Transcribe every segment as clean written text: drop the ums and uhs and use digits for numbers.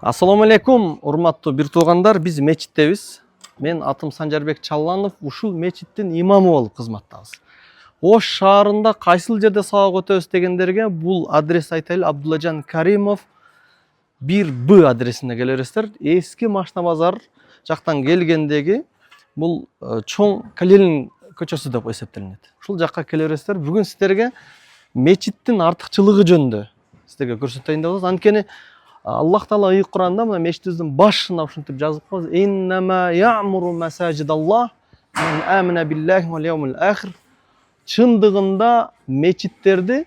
Ассаламу алейкум, урматтуу бир туугандар. Биз мечиттебиз. Мен атым Санжарбек Чалланов, ушул мечиттин имамы болуп кызматтабыз. Ош шаарында кайсыл жерде сабак өтөбүз дегендерге бул адрес айтайлы: Абдуллажан Каримов 1Б адресине келе бересиздер. Эски машина базар жактан келгендеги бул чоң Калелин көчөсү деп эсептелинет. Ушул жакка келе бересиздер. Бүгүн сиздерге мечиттин артыкчылыгы жөнүндө сиздерге көрсөтөйүн деп атабыз. Анткени Аллах Таала ый Куранда мына мечитибиздин башына ушинтип жазып коебуз: "Иннама я'муру масажидаллах ман амана биллахи вал яумил ахир". Чындыгында мечиттерди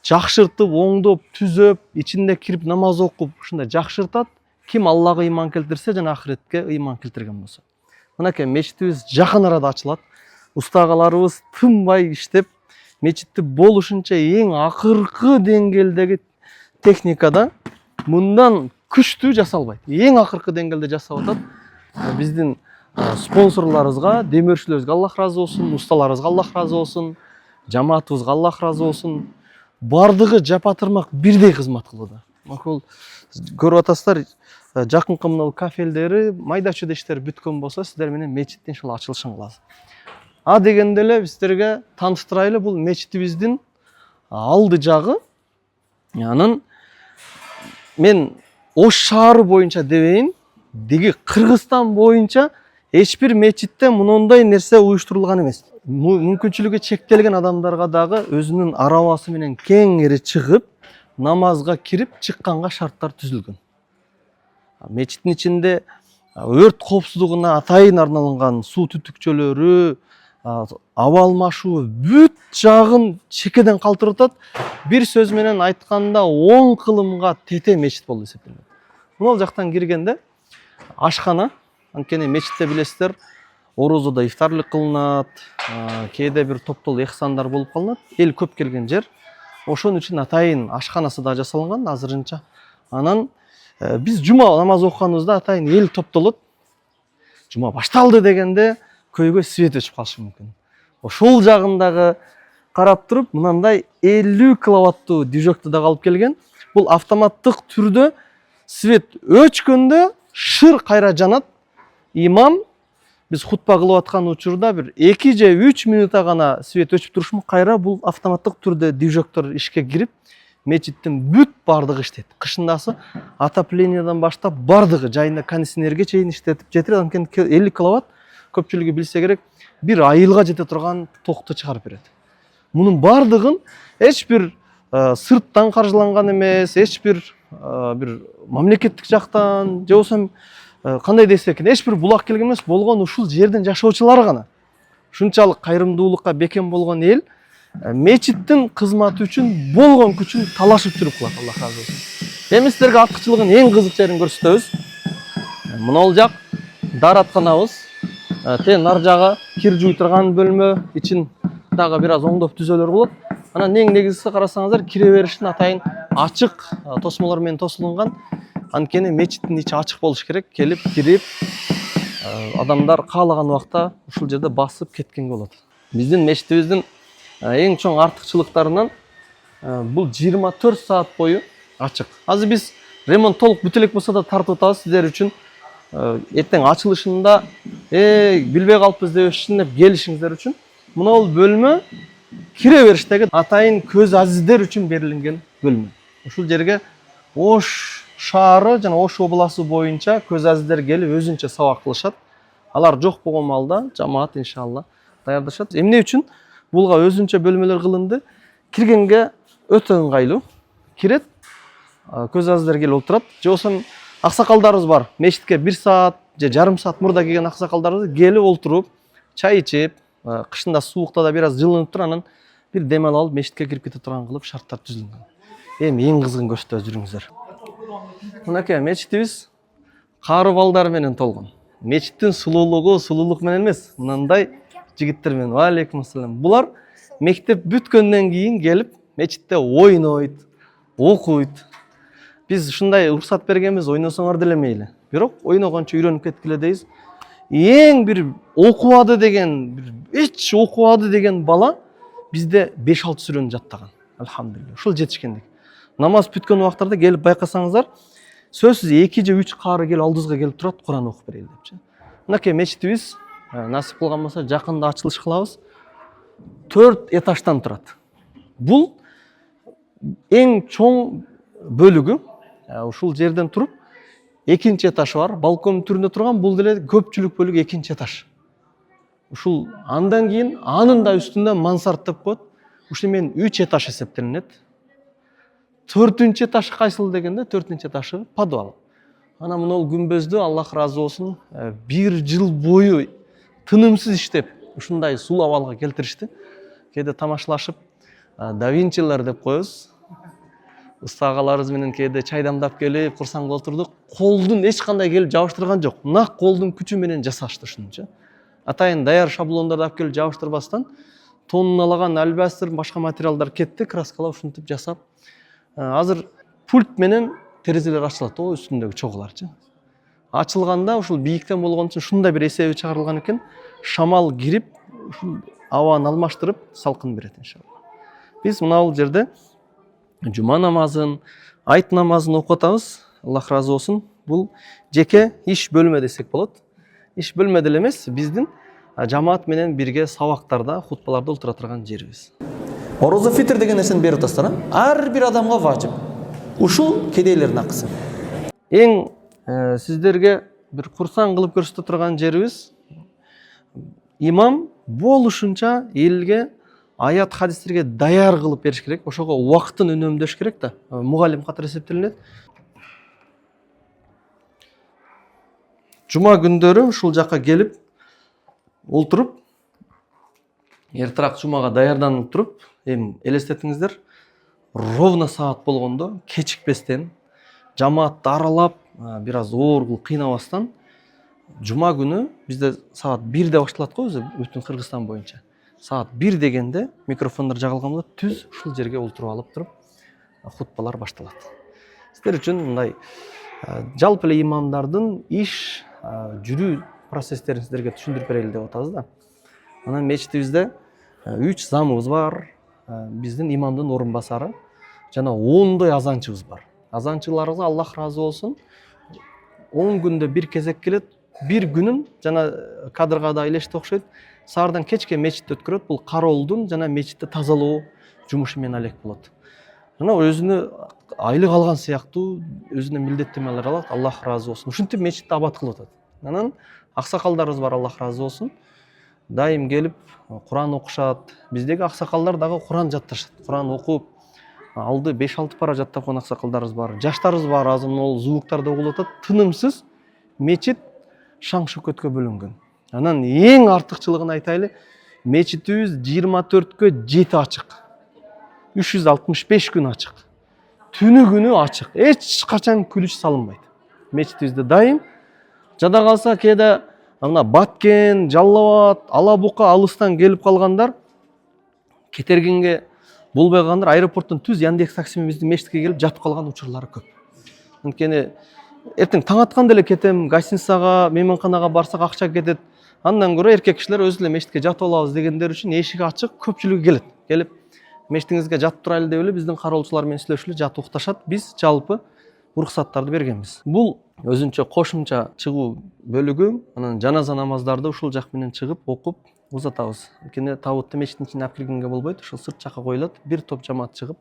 жакшыртып, оңдоп, түзөп, ичинде кирип намаз окуп, ушундай жакшыртат ким Аллага ыйман келтирсе жана ахиретке ыйман келтирген болсо. Мынакей мечитибиз жакын арада ачылат. Устагаларыбыз тынбай иштеп, мечитти болушунча эң акыркы деңгээлдеги техникада мындан күчтүү жасалбайт. Эң акыркы деңгээлде жасап атат. Биздин спонсорларыбызга, демөөрчүлөрүбүзгө Аллах разы болсун, усталарыбызга Аллах разы болсун, жамаатыбызга Аллах разы болсун. Бардыгы жапатырмак бирдей кызмат кылууда. Макул көрүп атасыздар, жакынкы мына кафелдери, майда чүйдө иштер бүткөн болсо, сиздер менен мечиттин ушул ачылышын кылабыз. А дегенде эле сиздерге тааныштырайлы, бул мечитибиздин алды жагы. Анын мен Ош шаары боюнча дебейин, деги Кыргызстан боюнча эч бир мечитте мындай нерсе уюштурулган эмес. Мүмкүнчүлүгү чектелген адамдарга дагы өзүнүн арабасы менен кеңири чыгып, намазга кирип чыкканга шарттар түзүлгөн. Мечиттин ичинде өрт коопсуздугуна атайын арналган суу түтүкчөлөрү, аба алмашуу бүт жагын чекеден калтырып атат. Бир сөз менен айтканда 10 кылымга тете мечит болуп эсептелет. Мына жактан киргенде ашкана, анткени мечитте билесиздер, орозодо ифтарлык кылынат, кээде бир топтол эхсандар болуп калынат. Эл көп келген жер. Ошон үчүн атайын ашканасы да жасалган азырынча. Анан биз жума намаз окуганыбызда атайын эл топтолот. Жума башталды дегенде көйгө свет өчүп калышы мүмкүн. Ошол жагындагы карап туруп, мынандай 50 киловаттуу движокту да алып келген. Бул автоматтык түрдө свет өчкөндө шыр кайра жанат. Имам биз хутба кылып аткан учурда бир 2 же 3 минутта гана свет өчүп турушу кайра бул автоматтык түрдө движоктор ишке кирип, мечиттин бүт бардыгы иштейт. Кышындасы отоплениядон баштап бардыгы жайында кондиционерге чейин иштетип жетирет. Анткени 50 киловатт көпчүлүгү билсе керек, бир айылга жете турган токту чыгарып берет. Мунун бардыгын эч бир сырттан каржыланган эмес, эч бир мамлекеттик жактан, же болбосо кандай десек экен, эч бир булак келген эмес, болгон ушул жердин жашоочулары гана. Ушунчалык кайрымдуулукка бекем болгон эл мечиттин кызматы үчүн болгон күчүн талашып жүрүп калат. Аллах разы болсун. Эми сиздерге артыкчылыгын эң кызык жерин көрсөтөбүз. Мына жак дааратканабыз. Тен нар жагы кир жууй турган бөлмө, ичин дагы бир аз оңдоп түзөлөр болот. Анан эң негизгиси карасаңыздар, кире бериштин атайын ачык тосмолор менен тосулган. Анткени мечиттин ичи ачык болуш керек. Келип, кирип, адамдар каалаган убакта ушул жерде басып кеткенге болот. Биздин мечитибиздин эң чоң артыкчылыктарынан бул 24 саат бою ачык. Азыр биз ремонт толук бүтө элек болсо да тартып атабыз сиздер үчүн. Эртең ачылышында билбей калыппыз деп ишинеп келишиңиздер үчүн. Мына бул бөлмө кире бериштеги атайын көз азиздер үчүн берилген бөлмө. Ушул жерге Ош шаары жана Ош областы боюнча көз азиздер келип өзүнчө сабак кылышат. Алар жок болгон маалда жамаат иншалла даярдашат. Эмне үчүн булга өзүнчө бөлмөлөр кылынды? Киргенге өтө ыңгайлуу. Кирет, көз азиздер келип отурат. Же болбосо аксакалдарыбыз бар. Мечитке 1 саат же жарым саат мурда келген аксакалдарыбыз келип олтуруп, чай ичип, кышында суукта да бир аз жылынып туруп, анан бир дем алып мечитке кирип кете турган кылып шарттар түзүлгөн. Эми эң кызыгын көрсөтөбүз, жүрүңүздөр. Мынакей мечитибиз кары балдар менен толгон. Мечиттин сулуулугу сулуулук менен эмес, мындай жигиттер менен. Ва алейкум ассалам. Булар мектеп бүткөндөн кийин келип мечитте ойнойт, окуйт. Биз ушундай уруксат бергенбиз, ойносоңор деле мейли. Бирок ойногончо үйрөнүп кеткиле дейбиз. Эң бир окубады деген, эч окубады деген бала бизде 5-6 сүрөнү жаттаган. Алхамдулилlah. Ушул жетишкендик. Намаз бүткөн убактарда келип байкасаңыздар, сөзсүз 2 же 3 кары келип алдыбызга келип турат, Куран окуп берели депчи. Мынакей мечитибиз насип кылган болсо жакында ачылыш кылабыз. 4 этаждан турат. Бул эң чоң бөлүгү. Ушул жерден туруп экинчи этажы бар. Балкон түрүндө турган бул деле көпчүлүк бөлүк экинчи этаж. Ушул андан кийин анын да үстүндө мансард деп коет. Ушул менен 3 этаж эсептелинет. 4-нчү этаж кайсыл дегенде 4-нчү этажы подвал. Ана мынол күмбөздү Аллах ыраазы болсун 1 жыл бою тынымсыз иштеп ушундай сулуу абалга келтиришти. Кээде тамашалашып Да Винчилер деп коебуз. Уста агаларыбыз менен кээде чай дамдап келип, курсаңга отурдук. Колдун эч кандай келип жабыштырган жок. Нак колдун күчү менен жасашты ушунчу. Атайын даяр шаблондорду алып келип жабыштырбастан тонналаган албастыр, башка материалдар кетти, краскалап ушинтип жасап. Азыр пульт менен терезелер ачылат, о үстүндөгү чогуларчы. Ачылганда ушул бийиктен болгон үчүн ушундай бир эсеби чыгарылган экен. Шамал кирип, ушул абаны алмаштырып, салкын берет иншалла. Биз мына бул жерде жума намазын, айт намазын окуп атабыз. Аллах ыраазы болсун. Бул жеке иш бөлмө десек болот. Иш бөлмө деле эмес, биздин жамаат менен бирге сабактарда, хутбаларда олтура турган жерибиз. Орозо фитр деген нерсени берип атасыздар, ар бир адамга важип. Ушул кедейлердин акысы. Эң сиздерге бир курсан кылып көрсөтө турган жерибиз, имам болушунча элге аят хадистерге даяр кылып бериш керек. Ошого убактын үнөмдөш керек да. Мугалим катары эсептелинет. Жума күндөрү ушул жакка келип олтуруп, эртирээк жумага даярданып туруп, элестетиңиздер, ровно саат болгондо кечикпестен, жамаатты аралап, бир аз оор кылып кыйнабастан, жума күнү бизде саат 1де башталат го өзү бүтүн Кыргызстан боюнча. Саат 1 дегенде микрофондар жагылган болот, түз ушул жерге олтуруп алып туруп, хутбалар башталат. Сиздер үчүн мындай жалпы эле имамдардын иш жүрүү процесстерин сиздерге түшүндүрүп берели деп атабыз да. Анан мечитибизде 3 замыбыз бар. Биздин имамдын орун басары жана 10дой азанчыбыз бар. Азанчыларыбызга Аллах ыраазы болсун. 10 күндө бир кезек келет. Бир күнүн жана кадрга да илешти окшойт. Саардан кечке мечитте өткөрөт. Бул кароолдун жана мечитти тазалоо жумушу менен алек болот. Жана өзүнө айлык алган сыяктуу өзүнө милдеттенмелер алат. Аллах ыраазы болсун. Ушинтип мечитти абад кылып атат. Анан аксакалдарыбыз бар, Аллах ыраазы болсун. Дайым келип Куран окушат. Биздеги аксакалдар дагы Куран жатташат. Куран окуп, алды 5-6 пара жаттап калган аксакалдарыбыз бар. Жаштарыбыз бар, азыр могул звуктарды угулуп атат. Тынымсыз мечит шаң-шөкөткө бөлөнгөн. Анан эң артыкчылыгын айтайлы, мечитибиз 24кө 7 ачык. 365 күн ачык. Түнү күнү ачык. Эч качан күлүч салынбайт. Мечитибизде дайым. Жада калса кээде мына Баткен, Жалал Абад, Ала Бука алыстан келип калгандар, кетергенге болбой калгандар аэропорттон түз Яндекс такси менен биздин мечитке келип жатып калган учурлары көп. Анткени эртең таң атканда эле кетем, гостиницага, мейманканага барсак акча кетет. Андан көрө эркек кишилер өзү эле мечитке жатып алабыз дегендер үчүн эшиги ачык, көпчүлүгү келет. Келип мечитиңизге жатып турайлы деп эле биздин кароолчулар менен сүйлөшүп эле жатып укташат. Биз жалпы уруксаттарды бергенбиз. Бул өзүнчө кошумча чыгуу бөлүгү. Анан жаназа намаздарды ушул жак менен чыгып окуп узатабыз. Анткени табутты мечиттин ичине алып киргенге болбойт, ушул сырт жакка коюлат. Бир топ жамаат чыгып,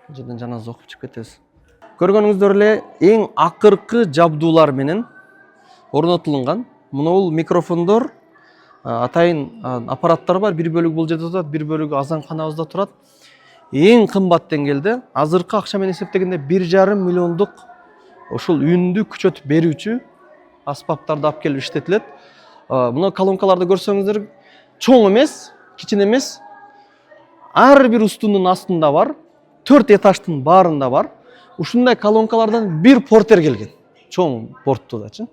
бул жерден жаназа окуп чыгып кетебиз. Көргөнүңүздөр эле эң акыркы жабдуулар менен орнотулган. Мунул микрофондор, атайын аппараттар бар. Бир бөлүгү бул жерде турат, бир бөлүгү азанканабызда турат. Эң кымбат деңгээлде, азыркы акча менен эсептегенде 1,5 миллиондук ушул үндү күчөтүп берүүчү аспаптарды алып келип иштетилет. Мына колонкаларды көрсөңүздөр, чоң эмес, кичине эмес. Ар бир устундун астында бар, 4 этаждын баарында бар. Ушундай колонкалардан бир портер келген. Чоң порттудачы.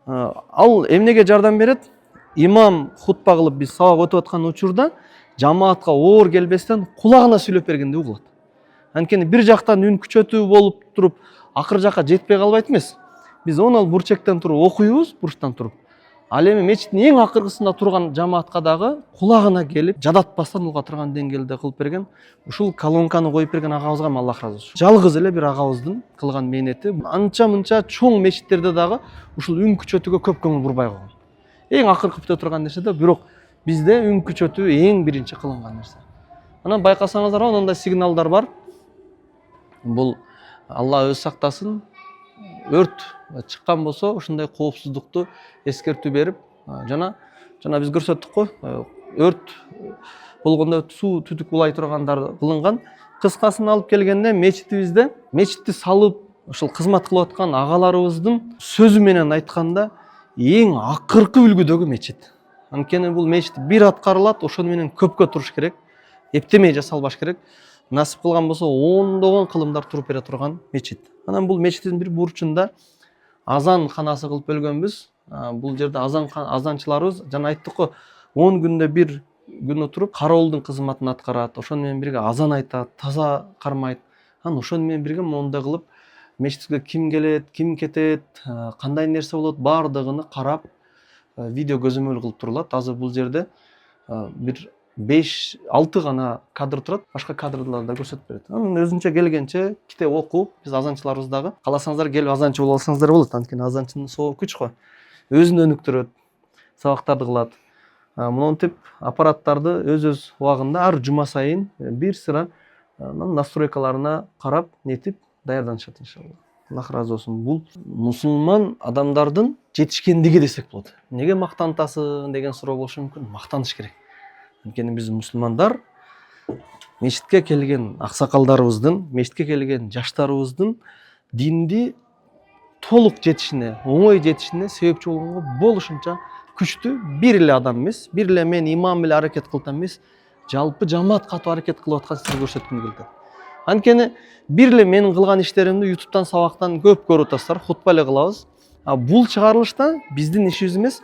Ал эмнеге жардам берет? Имам хутба кылып биз сабак өтүп аткан учурда жамаатка оор келбестен кулагына сүйлөп бергенде угулат. Анткени бир жактан үн күчөтүү болуп туруп, акыр жакка жетпей калбайт эмес. Биз оны бурчектен туруп окуйбуз, бурчтан туруп. Ал эми мечиттин эң акыркысында турган жамаатка дагы кулагына келип жадатпастан уга турган деңгээлде кылып берген ушул колонканы коюп берген агабызга Аллах ыраазы болсун. Жалгыз эле бир агабыздын кылган мээнети. Анча мынча чоң мечиттерде дагы ушул үн күчөтүүгө көп көңүл бурбай койгон. Эң акыркы бүтө турган нерсе да, бирок бизде үн күчөтүү эң биринчи кылынган нерсе. Анан байкасаңыздар, анандай сигналдар бар. Бул Алла өзү сактасын, өрт чыккан болсо ушундай коопсуздукту эскертүү берип, жана биз көрсөттүк го, өрт болгондо суу түтүк улай тургандар кылынган. Кыскасын алып келгенде, мечитибизде мечитти салып ушул кызмат кылып аткан агаларыбыздын сөзү менен айтканда эң акыркы үлгүдөгү мечит. Анткени бул мечит бир аткарылат, ошону менен көпкө туруш керек, эптемей жасалбаш керек. Насип кылган болсо ондогон кылымдар туруп бере турган мечит. Анан бул мечиттин бир бурчунда азан канасы кылып бөлгөнбүз. Бул жерде азанчыларыбыз, жана айттык го, 10 күндө бир күнү туруп кароолдун кызматын аткарат, ошону менен бирге азан айтат, таза кармайт. Анан ошону менен бирге мондай кылып мечитке ким келет, ким кетет, кандай нерсе болот, баардыгын карап видео көзөмөл кылып турулат. Азыр бул жерде бир 5-6 гана кадр турат, башка кадрларды да көрсөтүп берет. Анан өзүнчө келгенче китеп окуп, биз азанчыларыбыз дагы кааласаңыздар келип азанчы боло алсаңыздар болот. Анткени азанчынын соо күч го. Өзүн өнүктүрөт, сабактарды кылат. Монтип аппараттарды өз убагында ар жума сайын бир sıra настройкаларына карап, нетип даярданышат иншалла. Аллах ыраазы болсун. Бул мусулман адамдардын жетишкендиги десек болот. Неге мактантасың деген суроо болушу мүмкүн. Мактаныш керек. Анткени биз мусулмандар мечитке келген аксакалдарыбыздын, мечитке келген жаштарыбыздын динди толук жетишине, оңой жетишине себепчи болгонго болушунча күчтүү бир эле адам эмес, бир эле мен имам эле аракет кылтам эмес, жалпы жамаат катуу аракет кылып аткан сизге көрсөткүм келди. Анткени бир эле менин кылган иштеримди YouTube'дан сабактан көп көрүп атасыздар, хутба эле кылабыз. Бул чыгарылышта биздин ишибиз эмес,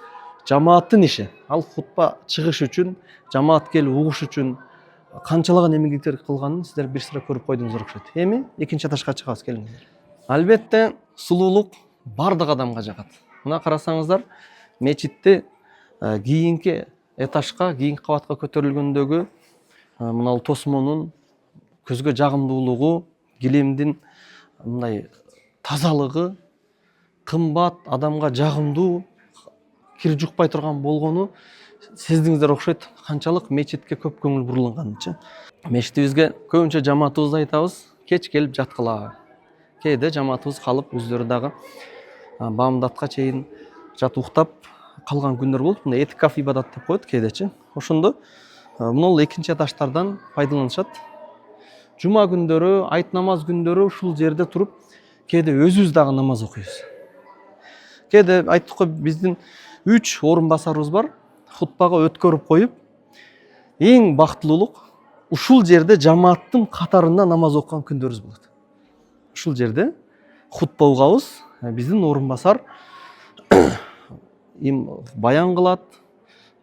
жамааттын иши. Ал хутба чыгыш үчүн, жамаат келип угуш үчүн канчалаган эмгектер кылганын сиздер бир sıra көрүп койдуңуздар окшойт. Эми экинчи этажга чыгабыз, келиңиздер. Албетте сулуулук бардык адамга жагат. Мына карасаңыздар, мечитти кийинки этажга, кийинки кабатка көтөрүлгөндөгү мына тосмонун көзгө жагымдуулугу, килемдин мындай тазалыгы, кымбат, адамга жагымдуу, кир жукпай турган болгону сездиңиздер окшойт. Канчалык мечитке көп көңүл бурулганычы. Мечитибизге көбүнчө жамаатыбызды айтабыз, кеч келип жаткыла. Кээде жамаатыбыз калып, өздөрү дагы баамдатка чейин жат уктап калган күндөр болуп, мына этикаф ибадат деп коет кээдечи. Ошондо мына экинчи этаждардан пайдаланышат. Жума күндөрү, айт намаз күндөрү ушул жерде туруп, кээде өзүбүз дагы намаз окуйбуз. Кээде айттык го, биздин 3 орун басарыбыз бар. Хутбага өткөрүп коюп, эң бактылуулук ушул жерде жамааттын катарында намаз окуган күндөрүбүз болот. Ушул жерде хутба угабыз, биздин орун басар баян кылат,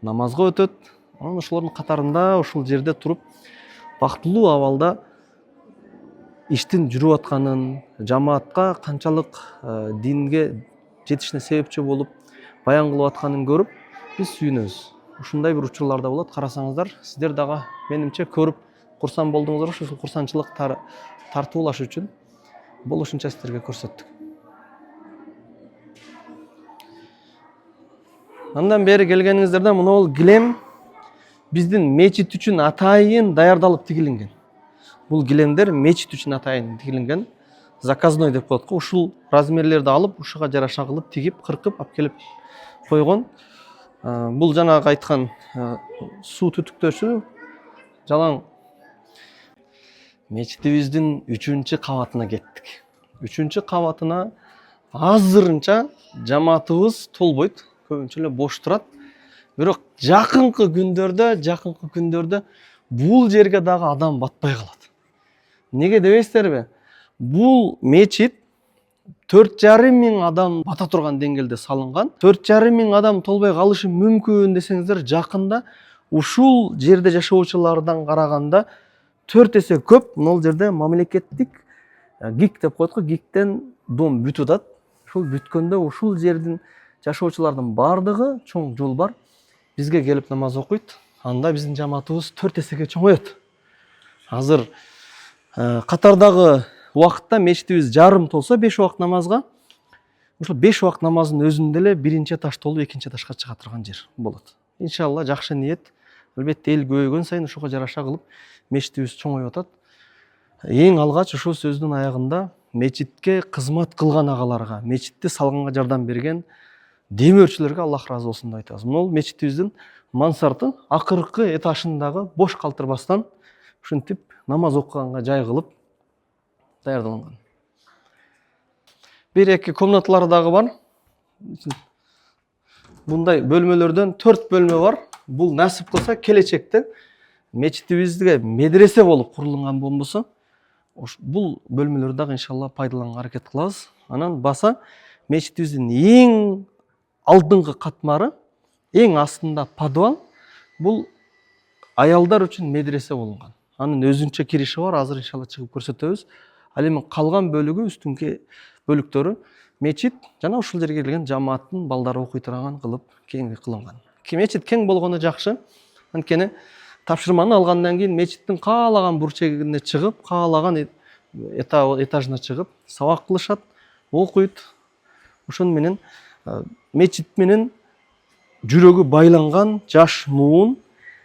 намазга өтөт. Анан ошолордун катарында ушул жерде туруп, бактылуу абалда иштин жүрүп атканын, жамаатка канчалык динге жетишине себепчи болуп, баян кылып атканын көрүп, биз сүйүнөбүз. Ушундай бир учурлар да болот. Карасаңыздар, сиздер дагы менимче көрүп курсан болдуңуздар, ушул курсанчылык тартуулаш үчүн болушунча сиздерге көрсөттүк. Андан бери келгениңиздерде мына бул килем биздин мечит үчүн атайын даярдалып тигилинген. Бул килемдер мечит үчүн атайын тигилинген. Заказной деп коет го. Ушул размерлерди алып, ушуга жараша кылып тигип, кыркып алып келип койгон. Бул жанагы айткан суу түтүктөөчү жалаң. Мечитибиздин 3-чү кабатына кеттик. 3-чү кабатына азырынча жамаатыбыз толбойт, көбүнчө эле бош турат. Бирок жакынкы күндөрдө бул жерге дагы адам батпай калат. Неге дебейсиздерби? Бул мечит 4,5 миң адам бата турган деңгээлде салынган. 4,5 миң адам толбой калышы мүмкүн десеңиздер, жакында ушул жерде жашоочулардан караганда 4 эсе көп. Мына жерде мамлекеттик ГИК деп коет го, ГИКтен дом бүтүп атат. Ушул бүткөндө ушул жердин жашоочулардын бардыгы чоң жол бар. Бизге келип намаз окуйт. Анда биздин жамаатыбыз 4 эсеге чоңоет. Азыр катардагы убакытта мечитибиз жарым толсо 5 убакыт намазга, ушул 5 убакыт намаздын өзүндө эле биринчи этаж толуп экинчи этажга чыга турган жер болот. Иншалла жакшы ниет. Албетте эл көбөйгөн сайын ошого жараша кылып мечитибиз чоңоюп атат. Эң алгач ушул сөздүн аягында мечитке кызмат кылган агаларга, мечитти салганга жардам берген демөөрчүлөргө Аллах ыраазы болсун деп айтабыз. Бул мечитибиздин мансарты акыркы этажындагы бош калтырбастан ушинтип намаз окуганга жай кылып даярдалган. Бир эки комнаталары дагы бар. Мындай бөлмөлөрдөн 4 бөлмө бар. Бул насип кылса келечекте мечитибизге медресе болуп курулган болбосо, бул бөлмөлөрдү дагы иншалла пайдаланганга аракет кылабыз. Анан баса мечитибиздин эң алдыңкы катмары, эң астында подвал, бул аялдар үчүн медресе болгон. Анын өзүнчө кириши бар, азыр иншалла чыгып көрсөтөбүз. Ал эми калган бөлүгү үстүнкү бөлүктөрү мечит жана ушул жерге келген жамааттын балдары окуй турган кылып кеңири кылынган. Мечит кең болгону жакшы. Анткени тапшырманы алгандан кийин мечиттин каалаган бурчегине чыгып, каалаган этажына чыгып сабак кылышат, окуйт. Ошон менен мечит менен жүрөгү байланган жаш муун,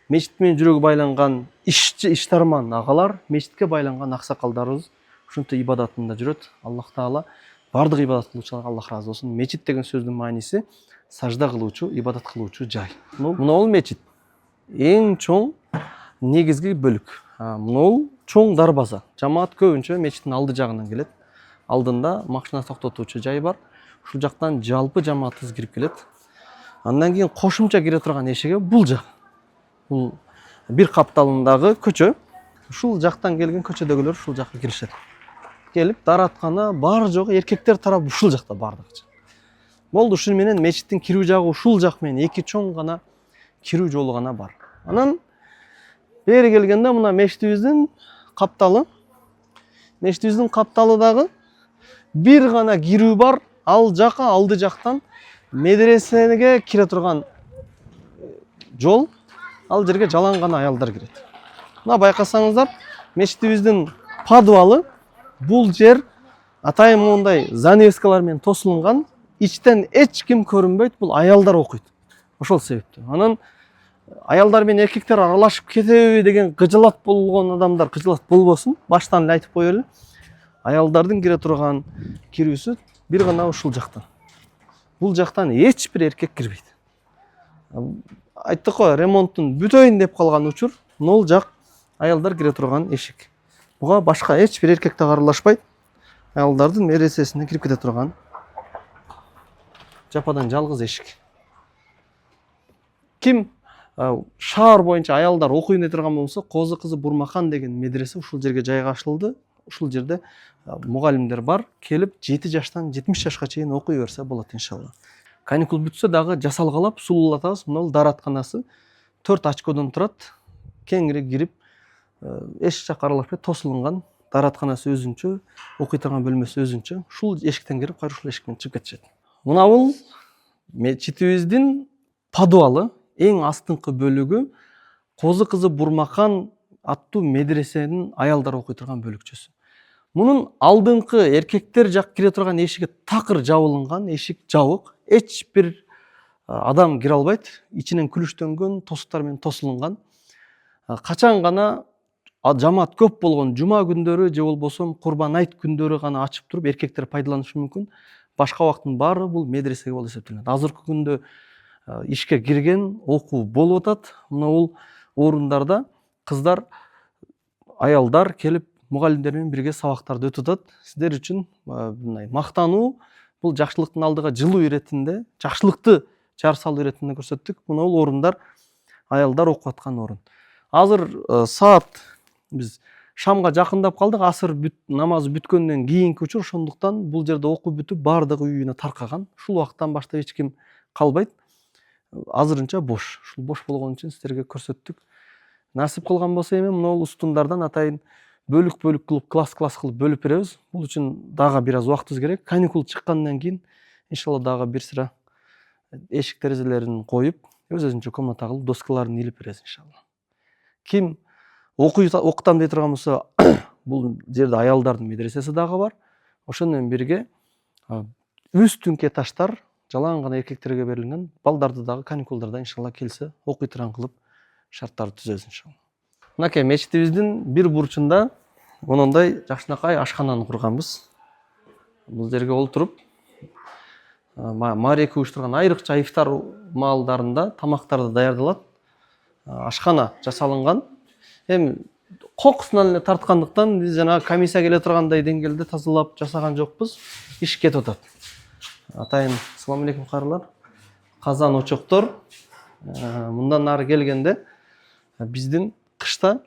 мечит менен жүрөгү байланган иштарман агалар, мечитке байланган аксакалдарыбыз ушинтип ибадатында жүрөт. Аллах Таала бардык ибадат кылуучуларга Аллах ыраазы болсун. Мечит деген сөздүн мааниси сажда кылуучу, ибадат кылуучу жай. Мына мечит эң чоң негизги бөлүк. Мына чоң дарбаза. Жамаат көбүнчө мечиттин алды жагынан келет. Алдында машина токтотуучу жай бар. Ушул жактан жалпы жамаатыбыз кирип келет. Андан кийин кошумча кире турган эшиги бул жак. Бул бир капталындагы көчө. Ушул жактан келген көчөдөгүлөр ушул жакка киришет. Келип дараткана бар жогу эркектер тарабы ушул жакта бардыгы. Болду, ушун менен мечиттин кирүү жагы ушул жак менен эки чоң гана кирүү жолу гана бар. Анан бери келгенде мына мечитибиздин капталы. Мечитибиздин капталы дагы бир гана кирүү бар. Ал жака алды жактан медресеге кире турган жол. Ал жерге жалаң гана аялдар кирет. Мына байкасаңыздар, мечитибиздин подвалы бул жер атайын мондай занавескалар менен тосулган, ичтен эч ким көрүнбөйт, бул аялдар окуйт. Ошол себептен. Анан аялдар менен эркектер аралашып кетеби деген кыжылат болгон адамдар кыжылат болбосун, баштан эле айтып коелу. Аялдардын кире турган кирүүсү бир гана ушул жактан. Бул жактан эч бир эркек кирбейт. Айттык го, ремонттун бүтөйүн деп калган учур, нол жак аялдар кире турган эшик. Буга башка эч бир эркек да аралашпайт. Аялдардын медресесине кирип кете турган жападан жалгыз эшик. Ким шаар боюнча аялдар окуйын деп турган болсо, Козы кызы Бурмахан деген медресе ушул жерге жайгашылды. Ушул жерде мугалимдер бар, келип 7 жаштан 70 жашка чейин окуй берсе болот иншалла. Каникул бүтсө дагы жасалгалап сулуулатабыз. Мына даратканасы 4 очкодон турат. Кеңири кирип, эч жак аралашпай тосулган. Даратканасы өзүнчө, окуй турган бөлмөсү өзүнчө. Ушул эшиктен кирип, кайра ушул эшиктен чыгып кетишет. Мына бул мечитибиздин подвалы, эң астыңкы бөлүгү Козы кызы Бурмахан аттуу медресенин аялдар окуй турган бөлүкчөсү. Мунун алдыңкы эркектер жак кире турган эшиги такыр жабылган, эшик жабык. Эч бир адам кире албайт. Ичинен күлүштөнгөн, тосуктар менен тосулган. Качан гана жамаат көп болгон жума күндөрү же болбосо Курбан айт күндөрү гана ачып туруп эркектер пайдаланышы мүмкүн. Башка убакыттын баары бул медресеге болуп эсептелет. Азыркы күндө ишке кирген, окуу болуп атат. Мына бул орундарда кыздар, аялдар келип мугалимдер менен бирге сабактарды өтүп атат. Сиздер үчүн мындай мактануу, бул жакшылыктын алдыга жылуу иретинде, жакшылыкты жар салуу иретинде көрсөттүк. Мына бул орундар аялдар окуп аткан орун. Азыр саат биз шамга жакындап калдык. Асыр намазы бүткөндөн кийинки учур, ошондуктан бул жерде окуп бүтүп бардыгы үйүнө таркаган. Ушул убакыттан баштап эч ким калбайт. Азырынча бош. Ушул бош болгон үчүн сиздерге көрсөттүк. Насип кылган болсо эми мына бул устундардан атайын бөлүк-бөлүк кылып, класс-класс кылып бөлүп беребиз. Бул үчүн дагы бир аз убактыбыз керек. Каникул чыккандан кийин иншалла дагы бир сыра эшик терезелерин коюп, өзүнчө комната кылып, доскаларын илип беребиз иншалла. Ким окутам дей турган болсо, бул жерде аялдардын медресеси дагы бар. Ошону менен бирге үстүнкү этаждар жалаң гана эркектерге берилген. Балдарды дагы каникулдарда иншалла келсе, окуй турган кылып шарттарды түзөбүз иншалла. Мынакей мечитибиздин бир бурчунда монундай жакшынакай ашкананы курганбыз. Бул жерге олтуруп, маареке уюштурган айрыкча ифтар маалдарында тамактарды даярдалат. Ашкана жасалынган. Эми кокусунан эле тарткандыктан биз жана комиссия келе тургандай деңгээлде тазалап жасаган жокпуз. Иш кетип атат. Атайын ассаламу алейкум кайрылар. Казан очоктор мындан нары келгенде биздин кышта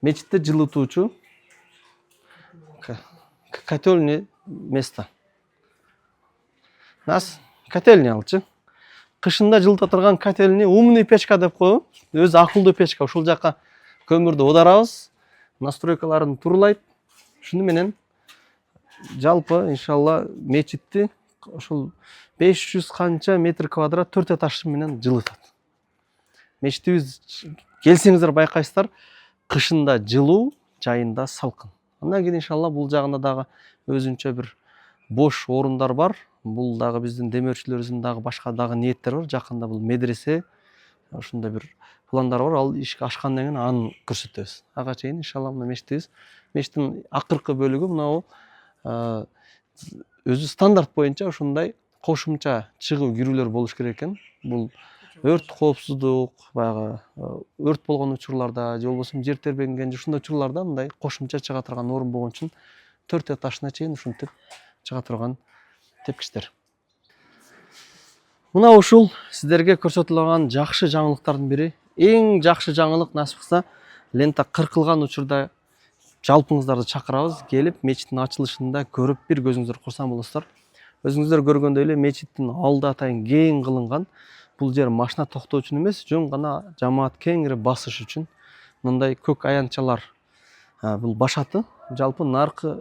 мечитте жылытуучу котельный место. Нас котельный алчы. Кышында жылыта турган котельный умный печка деп коебуз. Өзү акылдуу печка. Ушул жака көмүрдү оодарабыз. Настройкаларын турлайт. Шуну менен жалпы иншалла мечитти ушул 500 канча метр квадрат 4 этаж менен жылытат. Мечитибиз келсеңиздер байкайсыздар, кышында жылуу, жайында салкын. Андан кийин иншалла бул жагында дагы өзүнчө бир бош орундар бар. Бул дагы биздин демөөрчүлөрүбүздүн дагы башка дагы ниеттери бар. Жакында бул медресе ушундай бир пландар бар. Ал ишке ашкандан кийин аны көрсөтөбүз. Ага чейин иншалла мына мечиттин акыркы бөлүгү мынау өзү стандарт боюнча ушундай кошумча чыгуу кирүүлөр болуш керек экен. Бул өрт коопсуздук, баягы өрт болгон учурларда же болбосо жер тербенген ушундай учурларда мындай кошумча чыга турган орун болгон үчүн 4 этажына чейин ушинтип чыга турган тепкичтер. Мына ушул сиздерге көрсөтүлгөн жакшы жаңылыктардын бири. Эң жакшы жаңылык насип кылса лента кыркылган учурда жалпыңыздарды чакырабыз. Келип мечиттин ачылышында көрүп бир көзүңүздөр курсан болосуздар. Өзүңүздөр көргөндөй эле мечиттин алды атайын кең кылынган. Бул жер машина токтоо үчүн эмес, жөн гана жамаат кеңири басыш үчүн. Мындай көк аянтчалар бул башаты. Жалпы наркы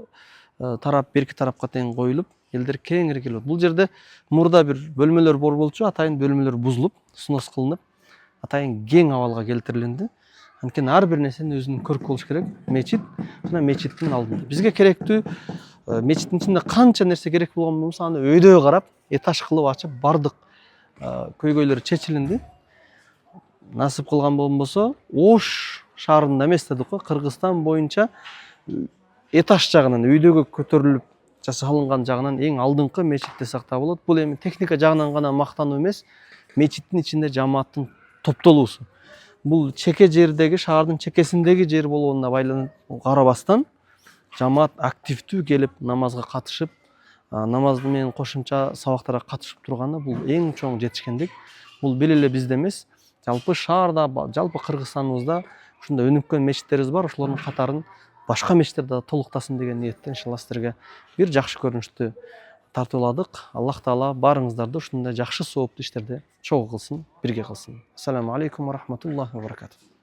тарап берки тарапка тең коюлуп, элдер кеңири келет. Бул жерде мурда бир бөлмөлөр бар болчу, атайын бөлмөлөр бузулуп, снос кылынып, атайын кең абалга келтирилинди. Анткени ар бир нерсенин өзүнүн көркү болуш керек. Мечит жана мечиттин алдында. Бизге керектүү мечиттин ичинде канча нерсе керек болгон болсо аны өйдөө карап, этаж кылып ачып, бардык көйгөйлөр чечилинди. Насип кылган болбосо, Ош шаарында эмес дедик го, Кыргызстан боюнча этаж жагынан өйдөгө көтөрүлүп жасалынган жагынан эң алдыңкы мечит десек да болот. Бул эми техника жагынан гана мактануу эмес, мечиттин ичинде жамааттын топтолуусу. Бул чеке жердеги, шаардын чекесиндеги жер болгонуна байланып карабастан, жамаат активдүү келип намазга катышып, намазды менен кошумча сабактарга катышып турганы бул эң чоң жетишкендик. Бул бир эле бизде эмес, жалпы шаарда, жалпы Кыргызстаныбызда ушундай өнүккөн мечиттерибиз бар. Ошолордун катарын башка мечиттер да толуктасын деген ниетте иншалла сиздерге бир жакшы көрүнүштү тартууладык. Аллах таала баарыңыздарды ушундай жакшы сооптуу иштерде чогуу кылсын, бирге кылсын. Ассаламу алейкум ва рахматуллахи ва баракатух.